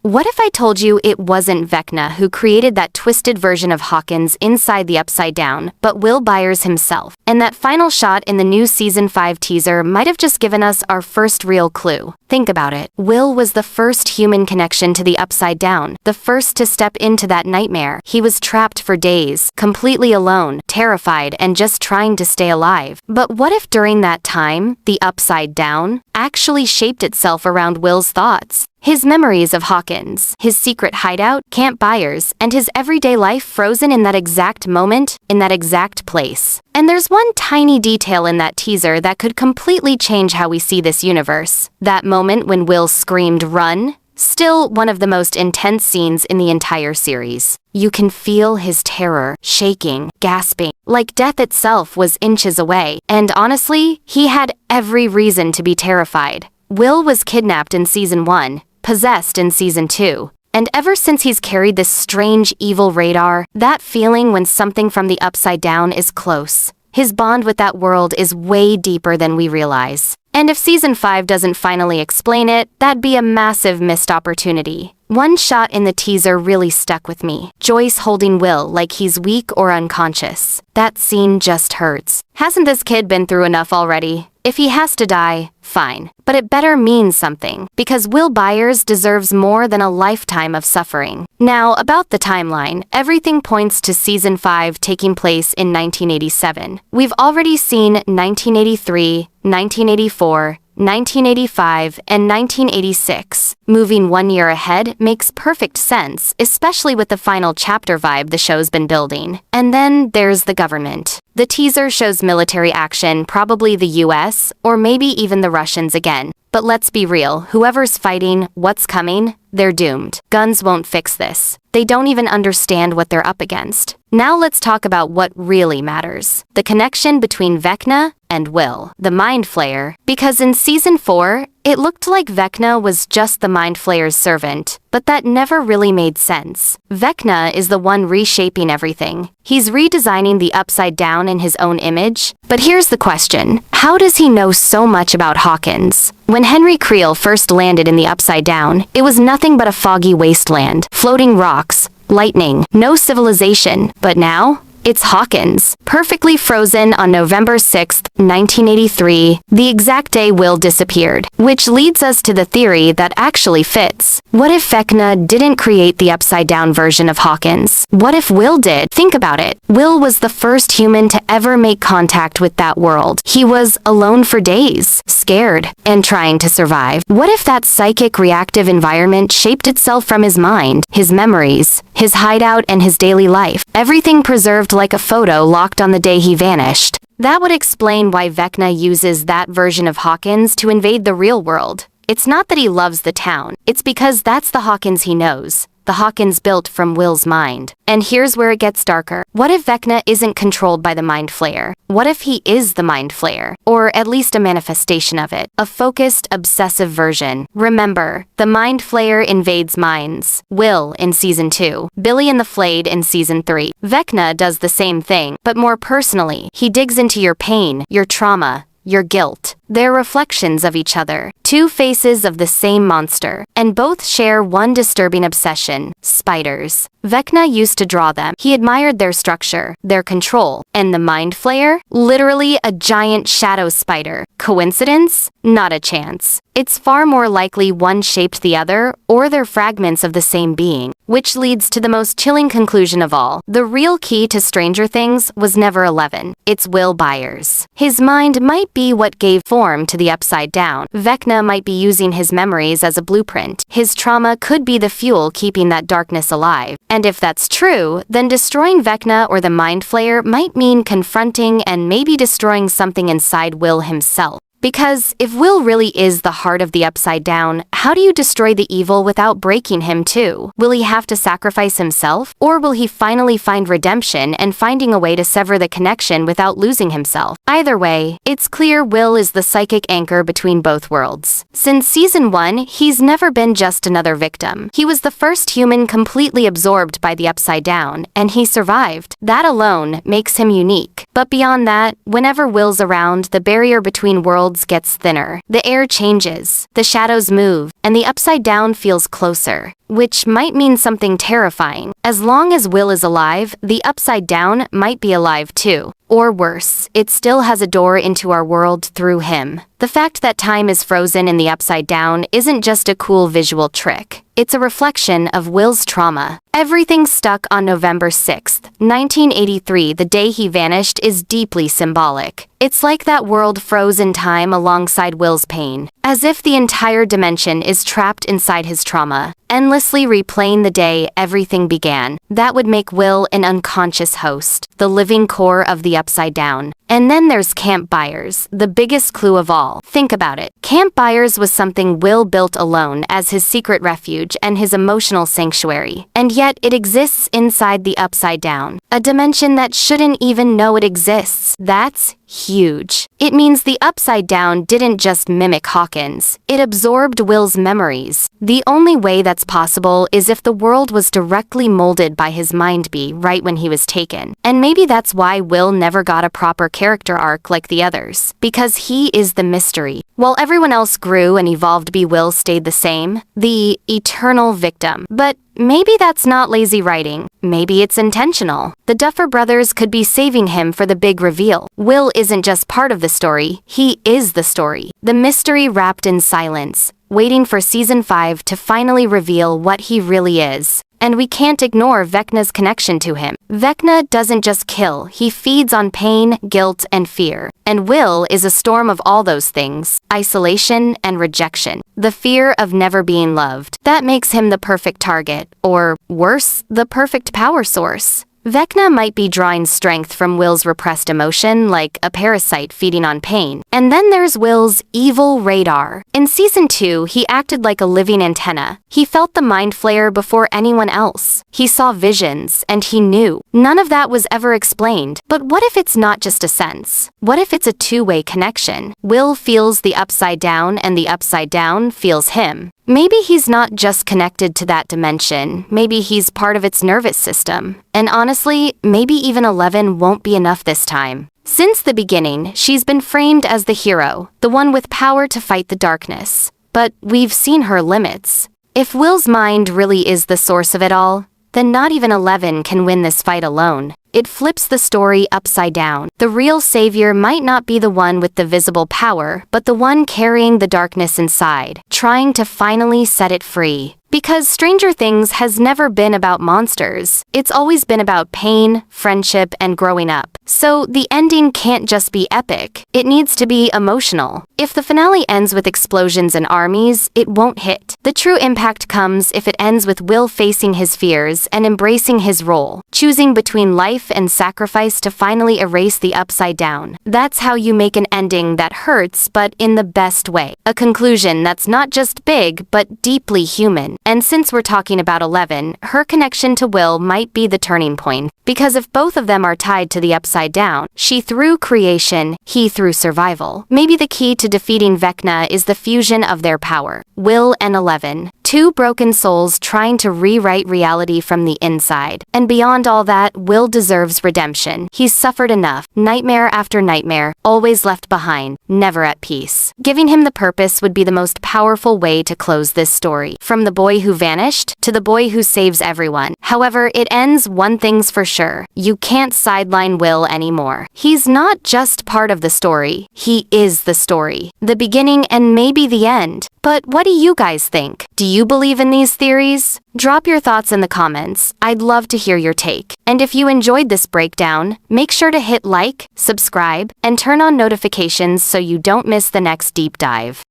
What if I told you it wasn't Vecna who created that twisted version of Hawkins inside the Upside Down, but Will Byers himself? And that final shot in the new Season 5 teaser might have just given us our first real clue. Think about it. Will was the first human connection to the Upside Down, the first to step into that nightmare. He was trapped for days, completely alone, terrified, and just trying to stay alive. But what if during that time, the Upside Down actually shaped itself around Will's thoughts? His memories of Hawkins, his secret hideout, Camp Byers, and his everyday life frozen in that exact moment, in that exact place. And there's one tiny detail in that teaser that could completely change how we see this universe. That moment when Will screamed, "Run!" Still one of the most intense scenes in the entire series. You can feel his terror, shaking, gasping, like death itself was inches away. And honestly, he had every reason to be terrified. Will was kidnapped in Season 1, possessed in Season 2. And ever since he's carried this strange evil radar, that feeling when something from the Upside Down is close. His bond with that world is way deeper than we realize. And if Season 5 doesn't finally explain it, that'd be a massive missed opportunity. One shot in the teaser really stuck with me. Joyce holding Will like he's weak or unconscious. That scene just hurts. Hasn't this kid been through enough already? If he has to die, fine. But it better mean something, because Will Byers deserves more than a lifetime of suffering. Now, about the timeline, everything points to Season 5 taking place in 1987. We've already seen 1983, 1984, 1985, and 1986. Moving 1 year ahead makes perfect sense, especially with the final chapter vibe the show's been building. And then there's the government. The teaser shows military action, probably the US, or maybe even the Russians again. But let's be real, whoever's fighting, what's coming, they're doomed. Guns won't fix this. They don't even understand what they're up against. Now let's talk about what really matters. The connection between Vecna and Will, the Mind Flayer. Because in Season 4, it looked like Vecna was just the Mind Flayer's servant, but that never really made sense. Vecna is the one reshaping everything. He's redesigning the Upside Down in his own image. But here's the question. How does he know so much about Hawkins? When Henry Creel first landed in the Upside Down, it was nothing but a foggy wasteland, floating rocks, lightning, no civilization. But now, it's Hawkins, perfectly frozen on November 6th, 1983, the exact day Will disappeared, which leads us to the theory that actually fits. What if Vecna didn't create the upside-down version of Hawkins? What if Will did? Think about it. Will was the first human to ever make contact with that world. He was alone for days, scared, and trying to survive. What if that psychic reactive environment shaped itself from his mind, his memories, his hideout, and his daily life? Everything preserved like a photo locked on the day he vanished. That would explain why Vecna uses that version of Hawkins to invade the real world. It's not that he loves the town, it's because that's the Hawkins he knows. The Hawkins built from Will's mind. And here's where it gets darker. What if Vecna isn't controlled by the Mind Flayer? What if he is the Mind Flayer? Or at least a manifestation of it. A focused, obsessive version. Remember, the Mind Flayer invades minds. Will in Season 2. Billy and the Flayed in Season 3. Vecna does the same thing, but more personally. He digs into your pain, your trauma, your guilt. They're reflections of each other, two faces of the same monster, and both share one disturbing obsession: spiders. Vecna used to draw them. He admired their structure, their control, and the Mind Flayer? Literally a giant shadow spider. Coincidence? Not a chance. It's far more likely one shaped the other, or they're fragments of the same being. Which leads to the most chilling conclusion of all. The real key to Stranger Things was never 11. It's Will Byers. His mind might be what gave form to the Upside Down. Vecna might be using his memories as a blueprint. His trauma could be the fuel keeping that darkness alive. And if that's true, then destroying Vecna or the Mind Flayer might mean confronting and maybe destroying something inside Will himself. Because if Will really is the heart of the Upside Down, how do you destroy the evil without breaking him too? Will he have to sacrifice himself? Or will he finally find redemption and finding a way to sever the connection without losing himself? Either way, it's clear Will is the psychic anchor between both worlds. Since Season 1, he's never been just another victim. He was the first human completely absorbed by the Upside Down, and he survived. That alone makes him unique. But beyond that, whenever Will's around, the barrier between worlds worlds gets thinner. The air changes, the shadows move, and the upside down feels closer. Which might mean something terrifying. As long as Will is alive, the upside down might be alive too. Or worse, it still has a door into our world through him. The fact that time is frozen in the upside down isn't just a cool visual trick. It's a reflection of Will's trauma. Everything stuck on November 6th, 1983, the day he vanished, is deeply symbolic. It's like that world froze in time alongside Will's pain, as if the entire dimension is trapped inside his trauma, endlessly replaying the day everything began. That would make Will an unconscious host, the living core of the upside down. And then there's Camp Byers, the biggest clue of all. Think about it. Camp Byers was something Will built alone as his secret refuge and his emotional sanctuary. And yet it exists inside the upside down, a dimension that shouldn't even know it exists. That's huge. It means the upside down didn't just mimic Hawkins. It absorbed Will's memories. The only way that's possible is if the world was directly molded by his mind be right when he was taken. And maybe that's why Will never got a proper character arc like the others, because he is the mystery. While everyone else grew and evolved, Will stayed the same, the eternal victim. But maybe that's not lazy writing. Maybe it's intentional. The Duffer Brothers could be saving him for the big reveal. Will isn't just part of the story, he is the story. The mystery wrapped in silence, waiting for Season 5 to finally reveal what he really is. And we can't ignore Vecna's connection to him. Vecna doesn't just kill, he feeds on pain, guilt, and fear. And Will is a storm of all those things: isolation and rejection. The fear of never being loved. That makes him the perfect target, or worse, the perfect power source. Vecna might be drawing strength from Will's repressed emotion, like a parasite feeding on pain. And then there's Will's evil radar. In Season 2, he acted like a living antenna. He felt the Mind Flayer before anyone else. He saw visions, and he knew. None of that was ever explained. But what if it's not just a sense? What if it's a two-way connection? Will feels the upside down, and the upside down feels him. Maybe he's not just connected to that dimension, maybe he's part of its nervous system. And honestly, maybe even 11 won't be enough this time. Since the beginning, she's been framed as the hero, the one with power to fight the darkness. But we've seen her limits. If Will's mind really is the source of it all, then not even 11 can win this fight alone. It flips the story upside down. The real savior might not be the one with the visible power, but the one carrying the darkness inside, trying to finally set it free. Because Stranger Things has never been about monsters. It's always been about pain, friendship, and growing up. So the ending can't just be epic. It needs to be emotional. If the finale ends with explosions and armies, it won't hit. The true impact comes if it ends with Will facing his fears and embracing his role, choosing between life and sacrifice to finally erase the upside down. That's how you make an ending that hurts, but in the best way. A conclusion that's not just big, but deeply human. And since we're talking about 11, her connection to Will might be the turning point. Because if both of them are tied to the upside down, she through creation, he through survival. Maybe the key to defeating Vecna is the fusion of their power. Will and 11. Two broken souls trying to rewrite reality from the inside. And beyond all that, Will deserves redemption. He's suffered enough. Nightmare after nightmare, always left behind, never at peace. Giving him the purpose would be the most powerful way to close this story. From the boy who vanished, to the boy who saves everyone. However, it ends one thing's for sure. You can't sideline Will anymore. He's not just part of the story. He is the story. The beginning and maybe the end. But what do you guys think? Do you believe in these theories? Drop your thoughts in the comments. I'd love to hear your take. And if you enjoyed this breakdown, make sure to hit like, subscribe, and turn on notifications so you don't miss the next deep dive.